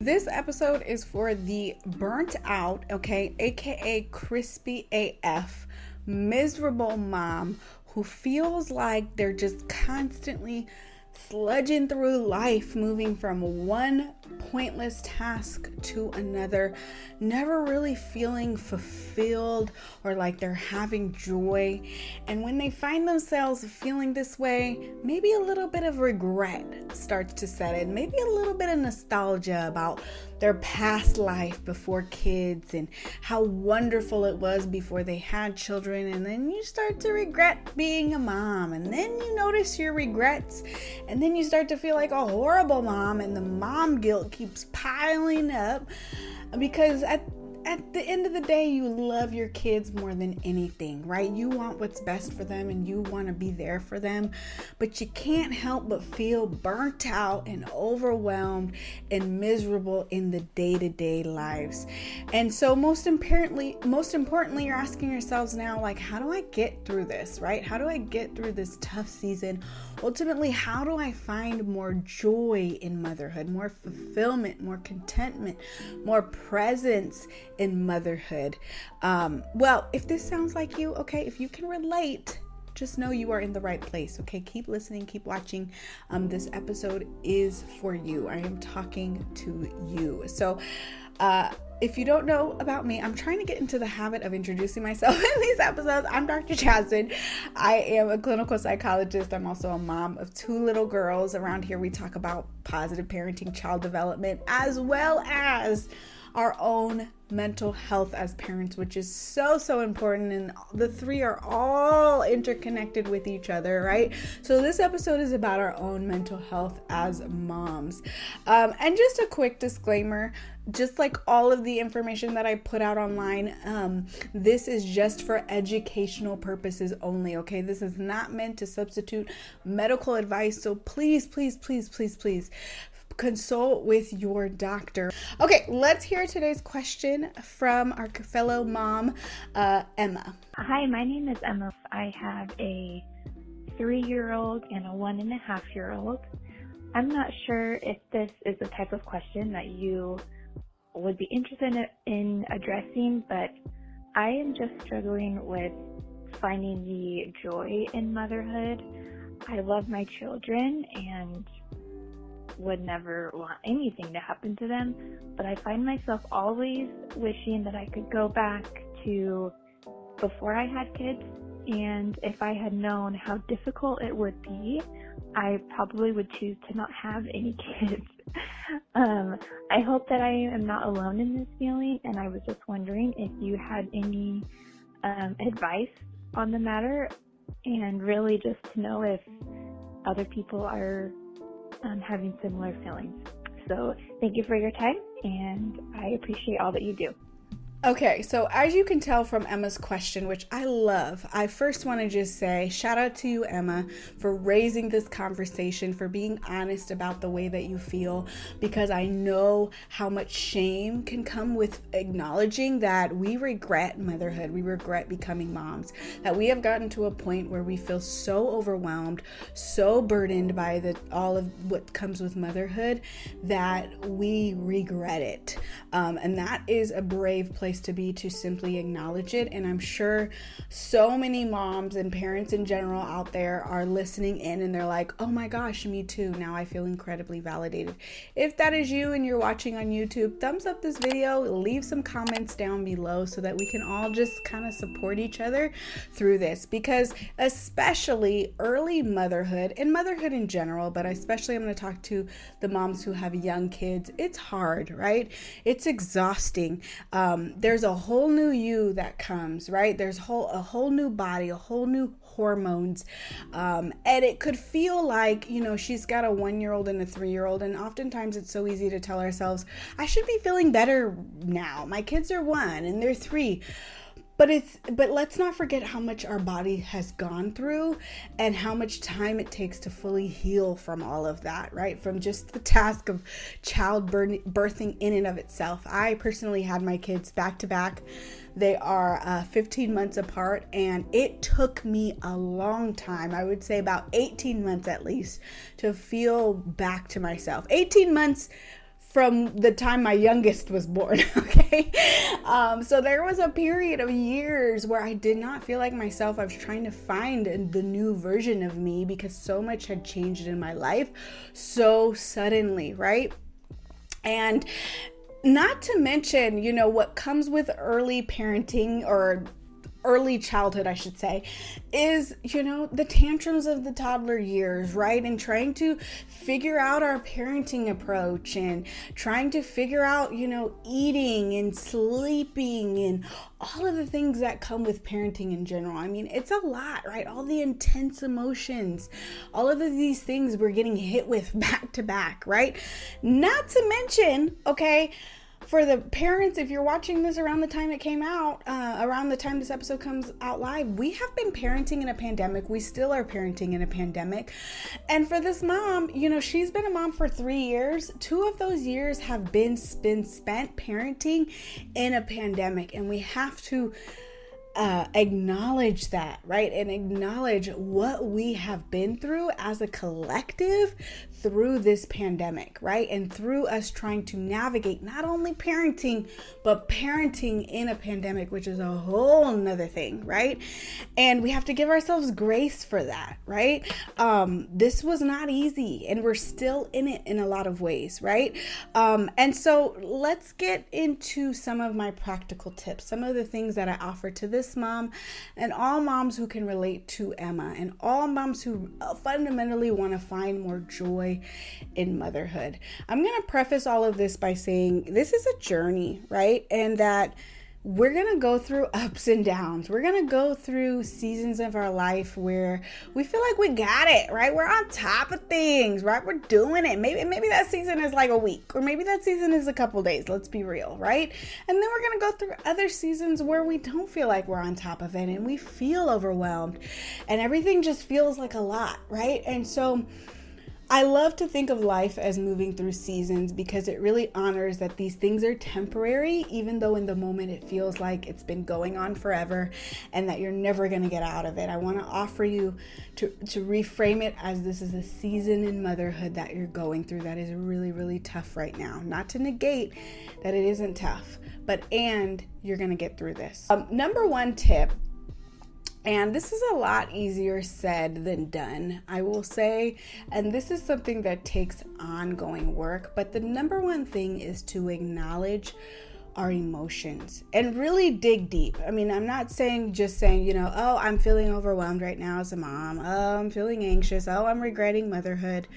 This episode is for the burnt out, okay, aka crispy AF, miserable mom who feels like they're just constantly sludging through life, moving from one pointless task to another, never really feeling fulfilled or like they're having joy. And when they find themselves feeling this way, maybe a little bit of regret starts to set in, maybe a little bit of nostalgia about their past life before kids and how wonderful it was before they had children. And then you start to regret being a mom, and then you notice your regrets, and then you start to feel like a horrible mom, and the mom guilt keeps piling up because at the end of the day, you love your kids more than anything, right? You want what's best for them and you want to be there for them, but you can't help but feel burnt out and overwhelmed and miserable in the day-to-day lives. And so most importantly, you're asking yourselves now, like, how do I get through this, right? How do I get through this tough season? Ultimately, how do I find more joy in motherhood, more fulfillment, more contentment, more presence in motherhood? Well, if this sounds like you, okay, if you can relate, just know you are in the right place, okay? Keep listening, keep watching. This episode is for you. I am talking to you. So, if you don't know about me, I'm trying to get into the habit of introducing myself in these episodes. I'm Dr. Jazmine. I am a clinical psychologist. I'm also a mom of 2 little girls. Around here, we talk about positive parenting, child development, as well as our own mental health as parents, which is so important, and the 3 are all interconnected with each other, right? So this episode is about our own mental health as moms. And just a quick disclaimer, just like all of the information that I put out online, this is just for educational purposes only, okay? This is not meant to substitute medical advice, so please consult with your doctor. Okay, let's hear today's question from our fellow mom, Emma. Hi, my name is Emma. I have a 3-year-old and a 1.5-year-old. I'm not sure if this is the type of question that you would be interested in addressing, but I am just struggling with finding the joy in motherhood. I love my children and would never want anything to happen to them, but I find myself always wishing that I could go back to before I had kids, and if I had known how difficult it would be, I probably would choose to not have any kids. I hope that I am not alone in this feeling, and I was just wondering if you had any advice on the matter, and really just to know if other people are having similar feelings. So thank you for your time, and I appreciate all that you do. Okay, so as you can tell from Emma's question, which I love, I first want to just say shout out to you, Emma, for raising this conversation, for being honest about the way that you feel, because I know how much shame can come with acknowledging that we regret motherhood, we regret becoming moms, that we have gotten to a point where we feel so overwhelmed, so burdened by all of what comes with motherhood that we regret it. And that is a brave place to be, to simply acknowledge it. And I'm sure so many moms and parents in general out there are listening in and they're like, oh my gosh, me too. Now I feel incredibly validated. If that is you and you're watching on YouTube, thumbs up this video, leave some comments down below so that we can all just kind of support each other through this, because especially early motherhood and motherhood in general, but especially I'm going to talk to the moms who have young kids. It's hard, right? It's exhausting. There's a whole new you that comes, right? There's a whole new body, a whole new hormones. And it could feel like, she's got a 1-year-old and a 3-year-old. And oftentimes it's so easy to tell ourselves, I should be feeling better now. My kids are 1 and they're 3. But let's not forget how much our body has gone through and how much time it takes to fully heal from all of that, right? From just the task of birthing in and of itself. I personally had my kids back to back. They are 15 months apart, and it took me a long time, I would say about 18 months at least, to feel back to myself. 18 months from the time my youngest was born. Okay. So there was a period of years where I did not feel like myself. I was trying to find the new version of me because so much had changed in my life so suddenly, right? And not to mention, what comes with early parenting, or early childhood, I should say, is, the tantrums of the toddler years, right? And trying to figure out our parenting approach, and trying to figure out, eating and sleeping and all of the things that come with parenting in general. I mean, it's a lot, right? All the intense emotions, all of these things we're getting hit with back to back, right? Not to mention, okay, for the parents, if you're watching this around the time it came out, around the time this episode comes out live, we have been parenting in a pandemic. We still are parenting in a pandemic. And for this mom, she's been a mom for 3 years. 2 of those years have been spent parenting in a pandemic. And we have to acknowledge that, right? And acknowledge what we have been through as a collective through this pandemic, right? And through us trying to navigate not only parenting, but parenting in a pandemic, which is a whole nother thing, right? And we have to give ourselves grace for that, right? This was not easy, and we're still in it in a lot of ways, right? And so let's get into some of my practical tips, some of the things that I offer to this mom and all moms who can relate to Emma, and all moms who fundamentally want to find more joy in motherhood. I'm going to preface all of this by saying this is a journey, right? And that we're going to go through ups and downs. We're going to go through seasons of our life where we feel like we got it, right? We're on top of things, right? We're doing it. Maybe that season is like a week, or maybe that season is a couple days. Let's be real, right? And then we're going to go through other seasons where we don't feel like we're on top of it, and we feel overwhelmed, and everything just feels like a lot, right? And so I love to think of life as moving through seasons, because it really honors that these things are temporary, even though in the moment it feels like it's been going on forever and that you're never going to get out of it. I want to offer you to reframe it as this is a season in motherhood that you're going through that is really, really tough right now. Not to negate that it isn't tough, but you're going to get through this. Number one tip, and this is a lot easier said than done, I will say, and this is something that takes ongoing work, but the number one thing is to acknowledge our emotions and really dig deep. I mean, I'm not saying, oh, I'm feeling overwhelmed right now as a mom. Oh, I'm feeling anxious. Oh, I'm regretting motherhood.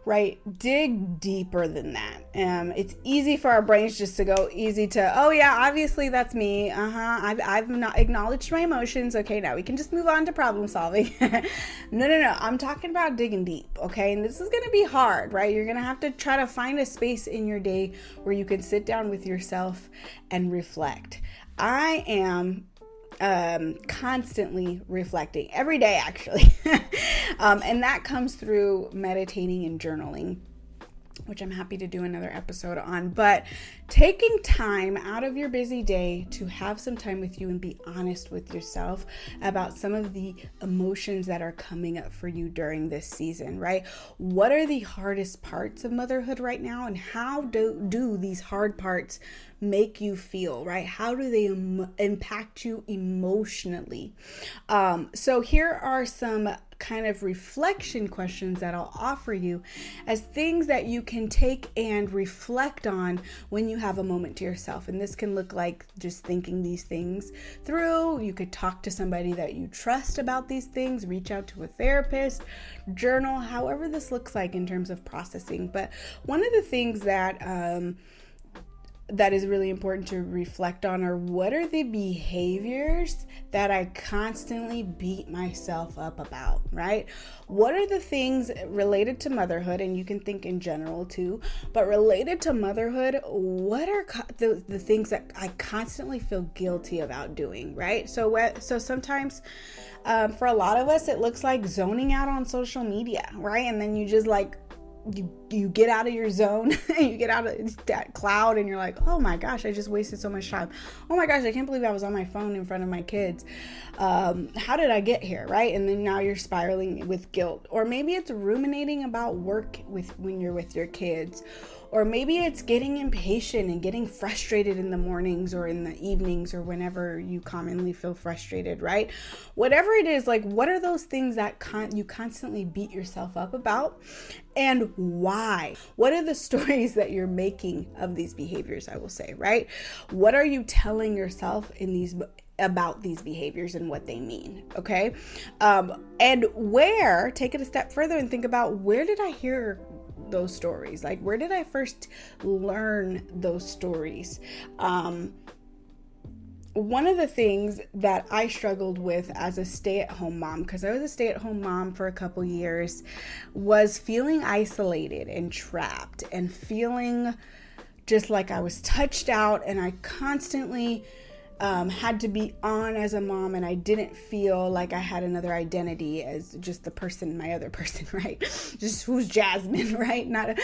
Right? Dig deeper than that. It's easy for our brains just to go easy to, oh yeah, obviously that's me. I've not acknowledged my emotions. Okay, now we can just move on to problem solving. No. I'm talking about digging deep. Okay. And this is going to be hard, right? You're going to have to try to find a space in your day where you can sit down with yourself and reflect. I am constantly reflecting every day, actually. And that comes through meditating and journaling, which I'm happy to do another episode on. But taking time out of your busy day to have some time with you and be honest with yourself about some of the emotions that are coming up for you during this season, right? What are the hardest parts of motherhood right now, and how do these hard parts make you feel, right? How do they impact you emotionally? So here are some kind of reflection questions that I'll offer you as things that you can take and reflect on when you have a moment to yourself. And this can look like just thinking these things through. You could talk to somebody that you trust about these things, reach out to a therapist, journal, however this looks like in terms of processing. But one of the things that is really important to reflect on are, what are the behaviors that I constantly beat myself up about, right? What are the things related to motherhood, and you can think in general too, but related to motherhood, what are the things that I constantly feel guilty about doing, right? So sometimes for a lot of us, it looks like zoning out on social media, right? And then you just you get out of your zone, you get out of that cloud, and you're like, oh my gosh, I just wasted so much time. Oh my gosh, I can't believe I was on my phone in front of my kids. How did I get here, right? And then now you're spiraling with guilt. Or maybe it's ruminating about work when you're with your kids. Or maybe it's getting impatient and getting frustrated in the mornings or in the evenings or whenever you commonly feel frustrated, right? Whatever it is, like, what are those things that you constantly beat yourself up about, and why? What are the stories that you're making of these behaviors, I will say, right? What are you telling yourself about these behaviors and what they mean, okay? And take it a step further and think about, where did I hear those stories? Like, where did I first learn those stories? One of the things that I struggled with as a stay-at-home mom, because I was a stay-at-home mom for a couple years, was feeling isolated and trapped and feeling just like I was touched out, and I constantly had to be on as a mom, and I didn't feel like I had another identity as just my other person, right? Just who's Jazmine, right? Not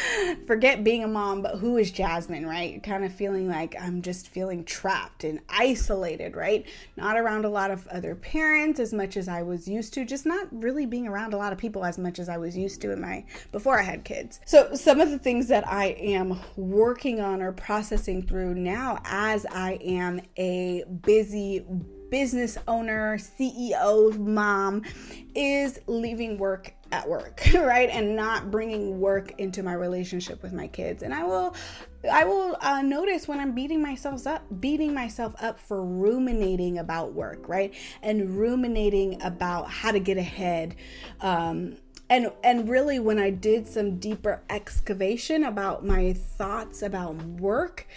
forget being a mom, but who is Jazmine, right? Kind of feeling like I'm just feeling trapped and isolated, right? Not around a lot of other parents as much as I was used to, just not really being around a lot of people as much as I was used to before I had kids. So some of the things that I am working on or processing through now, as I am a busy business owner, CEO, mom, is leaving work at work, right? And not bringing work into my relationship with my kids. And I will notice when I'm beating myself up for ruminating about work, right? And ruminating about how to get ahead. And really, when I did some deeper excavation about my thoughts about work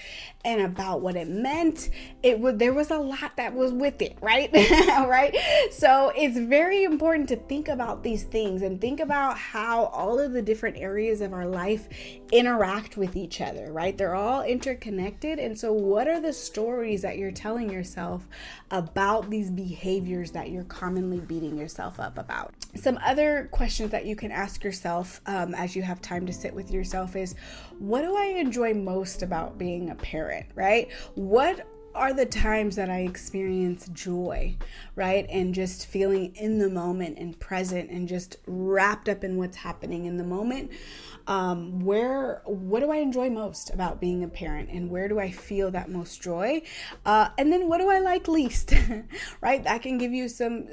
and about what it meant, there was a lot that was with it, right? Right? So it's very important to think about these things and think about how all of the different areas of our life interact with each other, right? They're all interconnected. And so what are the stories that you're telling yourself about these behaviors that you're commonly beating yourself up about? Some other questions that you can ask yourself as you have time to sit with yourself is, what do I enjoy most about being a parent, right? What are the times that I experience joy, right? And just feeling in the moment and present and just wrapped up in what's happening in the moment. What do I enjoy most about being a parent, and where do I feel that most joy? And then what do I like least, right? That can give you some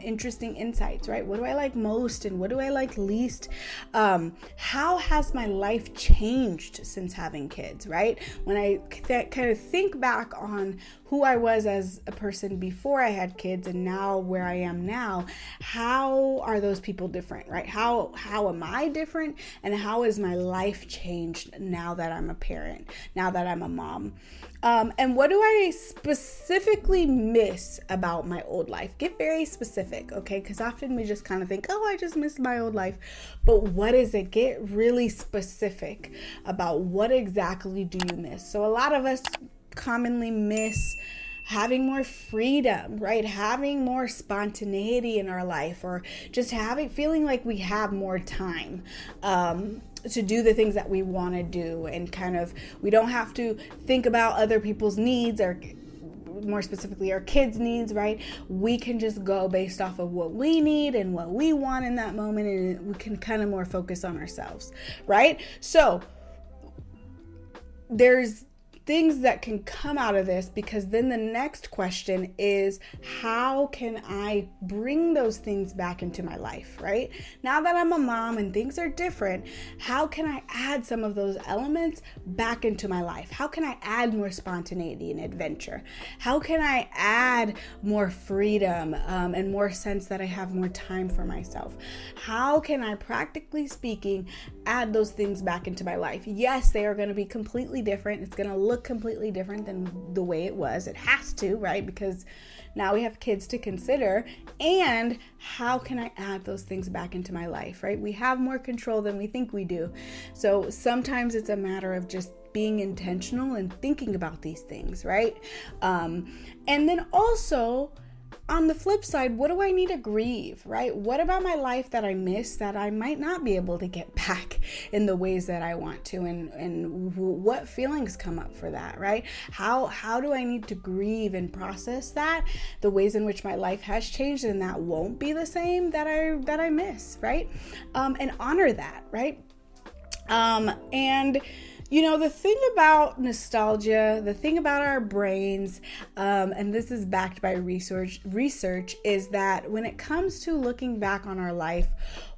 interesting insights, right? What do I like most and what do I like least? How has my life changed since having kids, right? When I kind of think back on who I was as a person before I had kids and now where I am now, how are those people different, right? How am I different, and how has my life changed now that I'm a parent, now that I'm a mom? And what do I specifically miss about my old life? Get very specific, okay? Because often we just kind of think, oh, I just miss my old life. But what is it? Get really specific about what exactly do you miss. So a lot of us commonly miss having more freedom, right? Having more spontaneity in our life, or just feeling like we have more time to do the things that we want to do, and kind of we don't have to think about other people's needs, or more specifically our kids' needs, right? We can just go based off of what we need and what we want in that moment, and we can kind of more focus on ourselves, right? So there's things that can come out of this, because then the next question is, how can I bring those things back into my life, right? Now that I'm a mom and things are different, how can I add some of those elements back into my life? How can I add more spontaneity and adventure? How can I add more freedom and more sense that I have more time for myself? How can I, practically speaking, add those things back into my life? Yes, they are going to be completely different. It's going to look completely different than the way it was. It has to, right? Because now we have kids to consider. And how can I add those things back into my life, right? We have more control than we think we do. So sometimes it's a matter of just being intentional and thinking about these things, right? And then also, on the flip side, what do I need to grieve, right? What about my life that I miss that I might not be able to get back in the ways that I want to? And what feelings come up for that, right? How do I need to grieve and process that, the ways in which my life has changed and that won't be the same that I miss, right? And honor that, right? And the thing about nostalgia, the thing about our brains, and this is backed by research, is that when it comes to looking back on our life,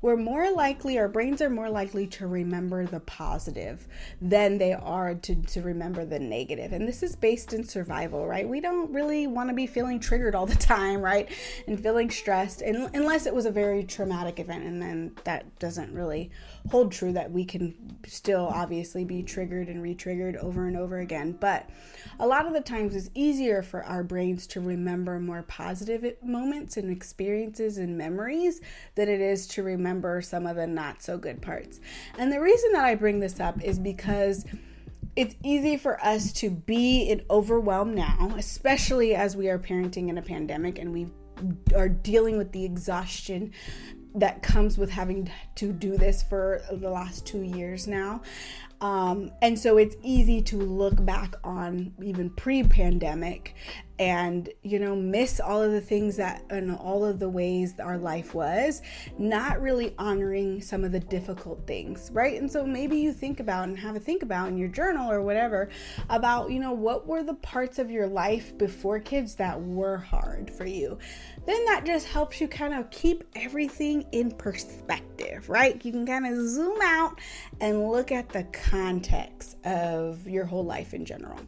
our brains are more likely to remember the positive than they are to remember the negative. And this is based in survival, right? We don't really want to be feeling triggered all the time, right? And feeling stressed, unless it was a very traumatic event. And then that doesn't really hold true, that we can still obviously be triggered and re-triggered over and over again. But a lot of the times it's easier for our brains to remember more positive moments and experiences and memories than it is to remember some of the not so good parts. And the reason that I bring this up is because it's easy for us to be overwhelmed now, especially as we are parenting in a pandemic and we are dealing with the exhaustion that comes with having to do this for the last 2 years now. And so it's easy to look back on even pre-pandemic and, miss all of the things and all of the ways our life was, not really honoring some of the difficult things, right? And so maybe you think about and have a think about in your journal or whatever about, what were the parts of your life before kids that were hard for you? Then that just helps you kind of keep everything in perspective, right? You can kind of zoom out and look at the context of your whole life in general.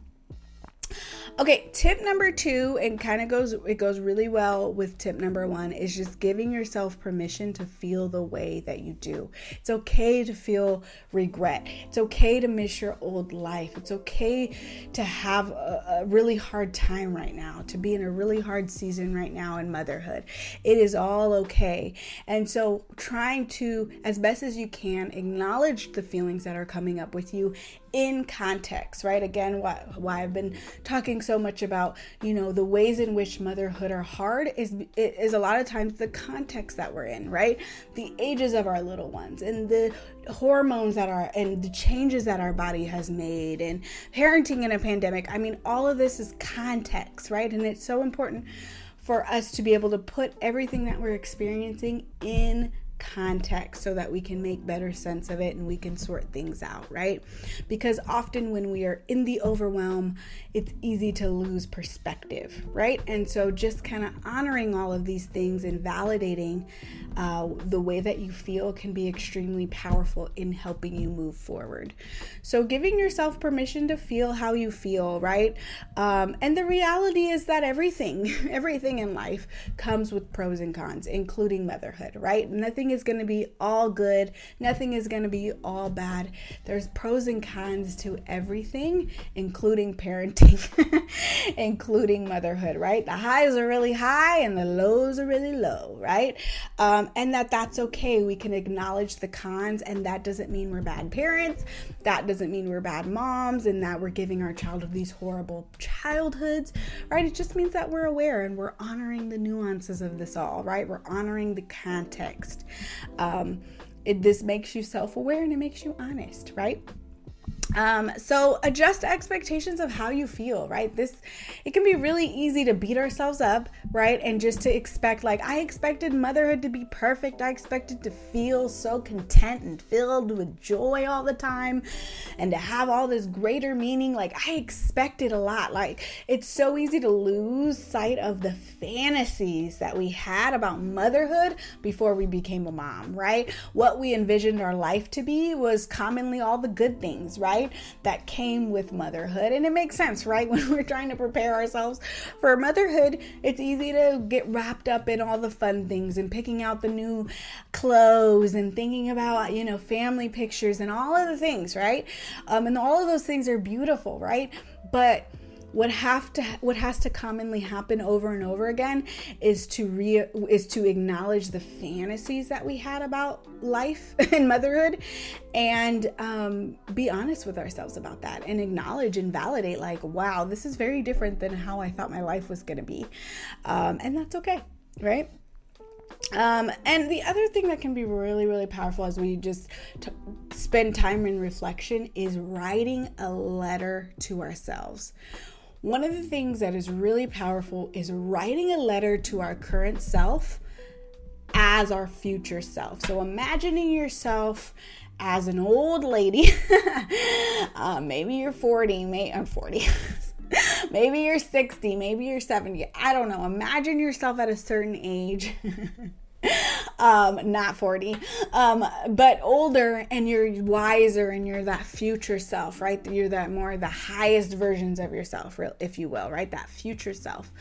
Okay, tip number 2, and it goes really well with tip number 1, is just giving yourself permission to feel the way that you do. It's okay to feel regret. It's okay to miss your old life. It's okay to have a really hard time right now, to be in a really hard season right now in motherhood. It is all okay. And so trying to, as best as you can, acknowledge the feelings that are coming up with you in context, right? Again, why I've been talking so much about, the ways in which motherhood are hard is a lot of times the context that we're in, right? The ages of our little ones and the hormones and the changes that our body has made and parenting in a pandemic. I mean, all of this is context, right? And it's so important for us to be able to put everything that we're experiencing in context so that we can make better sense of it and we can sort things out, right? Because often when we are in the overwhelm, it's easy to lose perspective, right? And so just kind of honoring all of these things and validating the way that you feel can be extremely powerful in helping you move forward. So giving yourself permission to feel how you feel, right? And the reality is that everything in life comes with pros and cons, including motherhood, right? Nothing is going to be all good. Nothing is going to be all bad. There's pros and cons to everything, including parenting, including motherhood, right? The highs are really high and the lows are really low, right? And that's okay. We can acknowledge the cons, and that doesn't mean we're bad parents. That doesn't mean we're bad moms and that we're giving our child these horrible childhoods, right? It just means that we're aware and we're honoring the nuances of this all, right? We're honoring the context. This makes you self-aware and it makes you honest, right? So adjust expectations of how you feel, right? It can be really easy to beat ourselves up, right? And just to expect, I expected motherhood to be perfect. I expected to feel so content and filled with joy all the time and to have all this greater meaning. I expected a lot. It's so easy to lose sight of the fantasies that we had about motherhood before we became a mom, right? What we envisioned our life to be was commonly all the good things, right? That came with motherhood. And it makes sense, right? When we're trying to prepare ourselves for motherhood, it's easy to get wrapped up in all the fun things and picking out the new clothes and thinking about, family pictures and all of the things, right? And all of those things are beautiful, right? But what has to commonly happen over and over again is to acknowledge the fantasies that we had about life and motherhood, and be honest with ourselves about that and acknowledge and validate, wow, this is very different than how I thought my life was going to be, and that's okay, right? And the other thing that can be really, really powerful as we just spend time in reflection is writing a letter to ourselves. One of the things that is really powerful is writing a letter to our current self as our future self. So imagining yourself as an old lady, maybe you're 40, I'm 40. Maybe you're 60, maybe you're 70. I don't know. Imagine yourself at a certain age. Not 40, but older, and you're wiser, and you're that future self, right? You're that more the highest versions of yourself, if you will, right? That future self,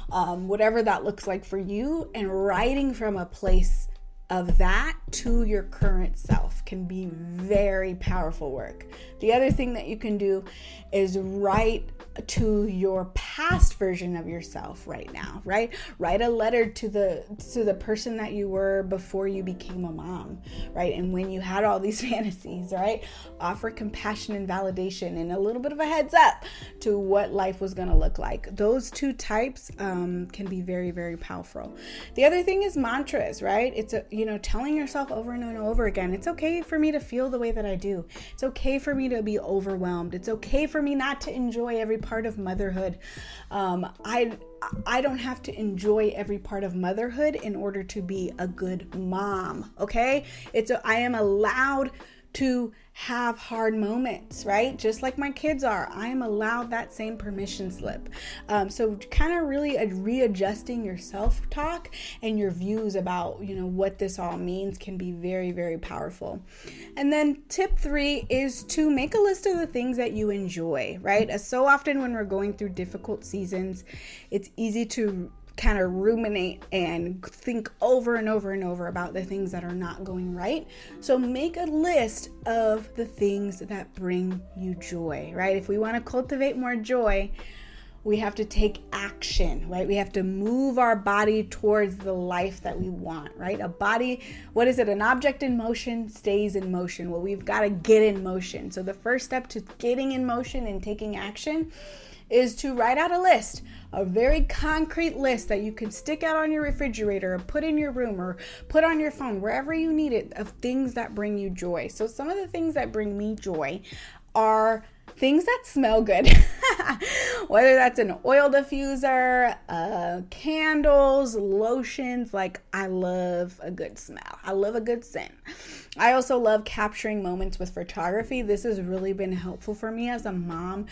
whatever that looks like for you, and writing from a place of that to your current self can be very powerful work. The other thing that you can do is write to your past version of yourself right now, right? Write a letter to the person that you were before you became a mom, right? And when you had all these fantasies, right? Offer compassion and validation and a little bit of a heads up to what life was going to look like. Those two types can be very, very powerful. The other thing is mantras, right? It's telling yourself over and over again, it's okay for me to feel the way that I do. It's okay for me to be overwhelmed. It's okay for me not to enjoy every part of motherhood. I don't have to enjoy every part of motherhood in order to be a good mom. Okay. I am allowed to have hard moments, right? Just like my kids are. I am allowed that same permission slip. So kind of really readjusting your self-talk and your views about, what this all means can be very, very powerful. And then tip 3 is to make a list of the things that you enjoy, right? As so often when we're going through difficult seasons, it's easy to kind of ruminate and think over and over and over about the things that are not going right. So make a list of the things that bring you joy, right? If we want to cultivate more joy, we have to take action, right? We have to move our body towards the life that we want, right? A body, what is it? An object in motion stays in motion. Well, we've got to get in motion. So the first step to getting in motion and taking action is to write out a list, a very concrete list that you can stick out on your refrigerator or put in your room or put on your phone, wherever you need it, of things that bring you joy. So some of the things that bring me joy are things that smell good, whether that's an oil diffuser, candles, lotions. Like, I love a good smell. I love a good scent. I also love capturing moments with photography. This has really been helpful for me as a mom,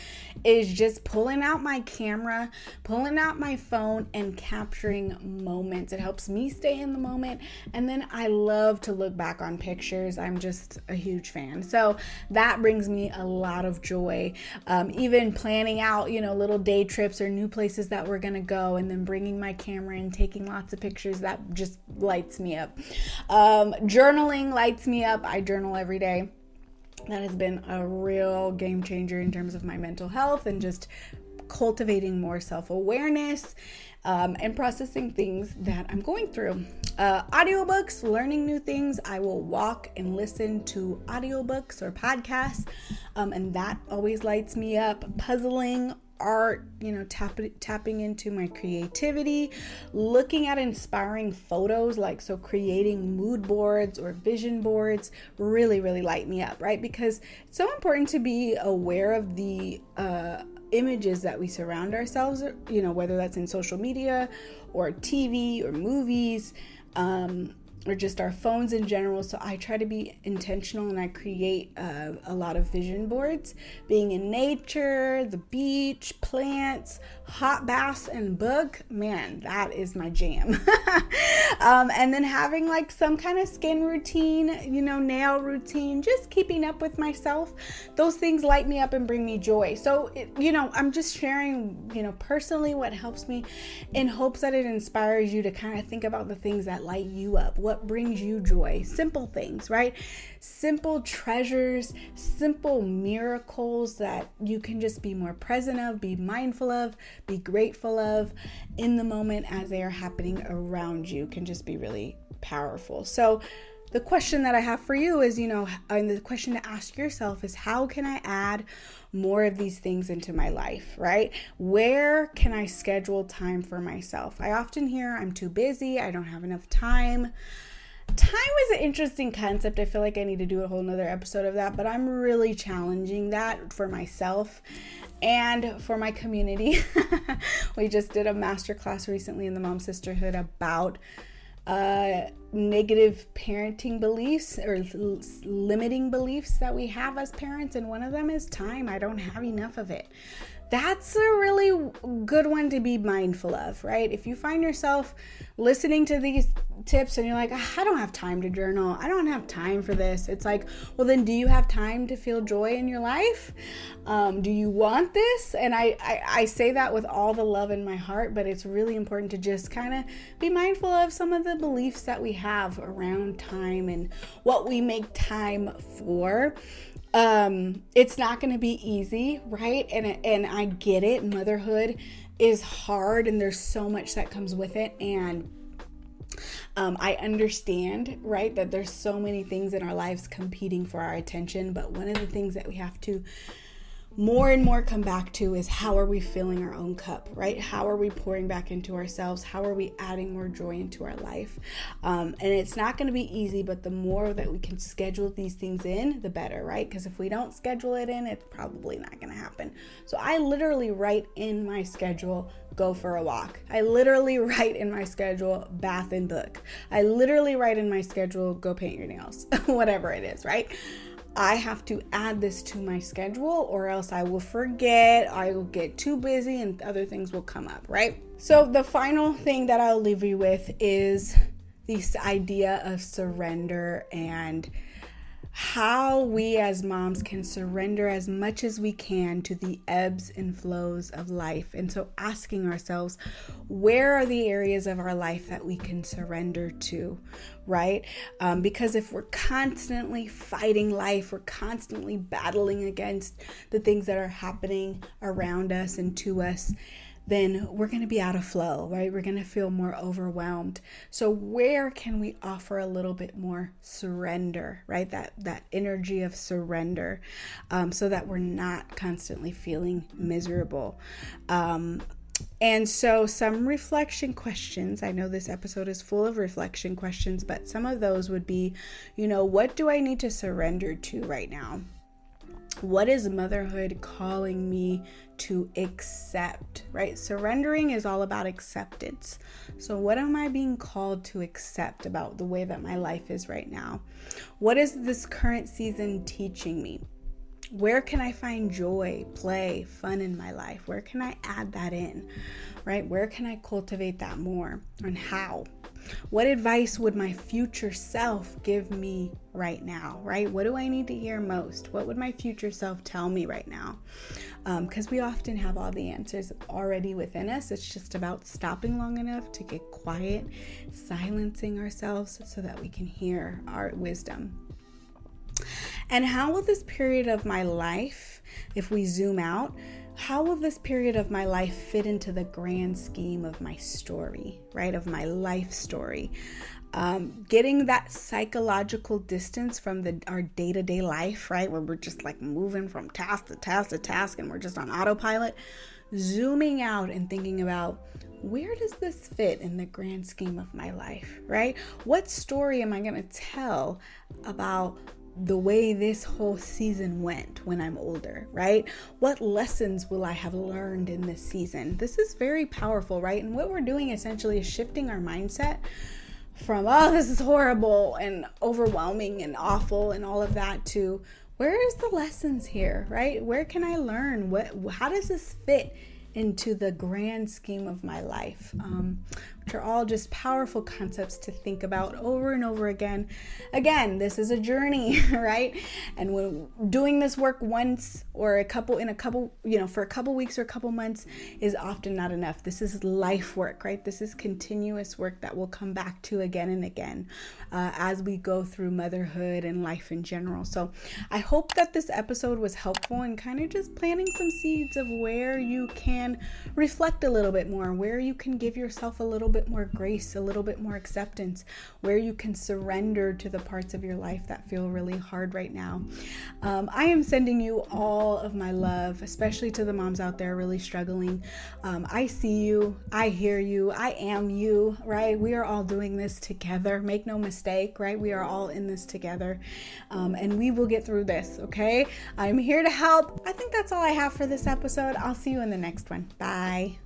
is just pulling out my camera, pulling out my phone and capturing moments. It helps me stay in the moment. And then I love to look back on pictures. I'm just a huge fan. So that brings me a lot of joy. Even planning out, little day trips or new places that we're going to go, and then bringing my camera and taking lots of pictures, that just lights me up. Journaling lights me up. I journal every day. That has been a real game changer in terms of my mental health and just cultivating more self-awareness and processing things that I'm going through. Audiobooks, learning new things. I will walk and listen to audiobooks or podcasts, and that always lights me up. Puzzling, art, tapping into my creativity, looking at inspiring photos, creating mood boards or vision boards really, really light me up, right? Because it's so important to be aware of the images that we surround ourselves, whether that's in social media or TV or movies, or just our phones in general. So I try to be intentional, and I create a lot of vision boards, being in nature, the beach, plants, hot baths, and book. Man, that is my jam. And then having some kind of skin routine, nail routine, just keeping up with myself. Those things light me up and bring me joy. So, I'm just sharing, personally what helps me, in hopes that it inspires you to kind of think about the things that light you up. What brings you joy? Simple things, right? Simple treasures, simple miracles that you can just be more present of, be mindful of, be grateful of in the moment as they are happening around you, can just be really powerful. So the question that I have for you is, and the question to ask yourself is, how can I add more of these things into my life, right? Where can I schedule time for myself? I often hear I'm too busy, I don't have enough time. Time is an interesting concept. I feel like I need to do a whole nother episode of that, but I'm really challenging that for myself and for my community. We just did a masterclass recently in the Mom Sisterhood about negative parenting beliefs or limiting beliefs that we have as parents, and one of them is time. I don't have enough of it. That's a really good one to be mindful of, right? If you find yourself listening to these tips and you're like, I don't have time to journal, I don't have time for this, it's like, well, then do you have time to feel joy in your life? Do you want this? And I say that with all the love in my heart, but it's really important to just kind of be mindful of some of the beliefs that we have around time and what we make time for. It's not going to be easy, right? And I get it. Motherhood is hard and there's so much that comes with it. And I understand, right, that there's so many things in our lives competing for our attention. But one of the things that we have to more and more come back to is, how are we filling our own cup, right? How are we pouring back into ourselves? How are we adding more joy into our life? And it's not going to be easy, but the more that we can schedule these things in, the better, right? Because if we don't schedule it in, it's probably not going to happen. So I literally write in my schedule, go for a walk. I literally write in my schedule, bath and book. I literally write in my schedule, go paint your nails, whatever it is, right? I have to add this to my schedule, or else I will forget, I will get too busy and other things will come up, right? So the final thing that I'll leave you with is this idea of surrender and how we as moms can surrender as much as we can to the ebbs and flows of life. And so asking ourselves, where are the areas of our life that we can surrender to, right? Because if we're constantly fighting life, we're constantly battling against the things that are happening around us and to us, then we're going to be out of flow, right? We're going to feel more overwhelmed. So where can we offer a little bit more surrender, right? That energy of surrender, so that we're not constantly feeling miserable. And so some reflection questions. I know this episode is full of reflection questions, but some of those would be, what do I need to surrender to right now? What is motherhood calling me to accept, right? Surrendering is all about acceptance. So what am I being called to accept about the way that my life is right now? What is this current season teaching me? Where can I find joy, play, fun in my life? Where can I add that in, right? Where can I cultivate that more, and how? What advice would my future self give me right now, right? What do I need to hear most? What would my future self tell me right now? Because we often have all the answers already within us. It's just about stopping long enough to get quiet, silencing ourselves so that we can hear our wisdom. And how will this period of my life, if we zoom out, how will this period of my life fit into the grand scheme of my story, right? Of my life story. Getting that psychological distance from our day-to-day life, right? Where we're just like moving from task to task to task and we're just on autopilot. Zooming out and thinking about, where does this fit in the grand scheme of my life, right? What story am I going to tell about the way this whole season went when I'm older, right? What lessons will I have learned in this season? This is very powerful, right? And what we're doing essentially is shifting our mindset from, oh, this is horrible and overwhelming and awful and all of that, to where is the lessons here, right? Where can I learn? How does this fit into the grand scheme of my life? Which are all just powerful concepts to think about over and over again. Again, this is a journey, right? And when doing this work once or for a couple weeks or a couple months is often not enough. This is life work, right? This is continuous work that we'll come back to again and again as we go through motherhood and life in general. So I hope that this episode was helpful in kind of just planting some seeds of where you can reflect a little bit more, where you can give yourself a little bit more grace, a little bit more acceptance, where you can surrender to the parts of your life that feel really hard right now. I am sending you all of my love, especially to the moms out there really struggling. I see you, I hear you, I am you, right? We are all doing this together. Make no mistake, right? We are all in this together, and we will get through this, okay? I'm here to help. I think that's all I have for this episode. I'll see you in the next one. Bye.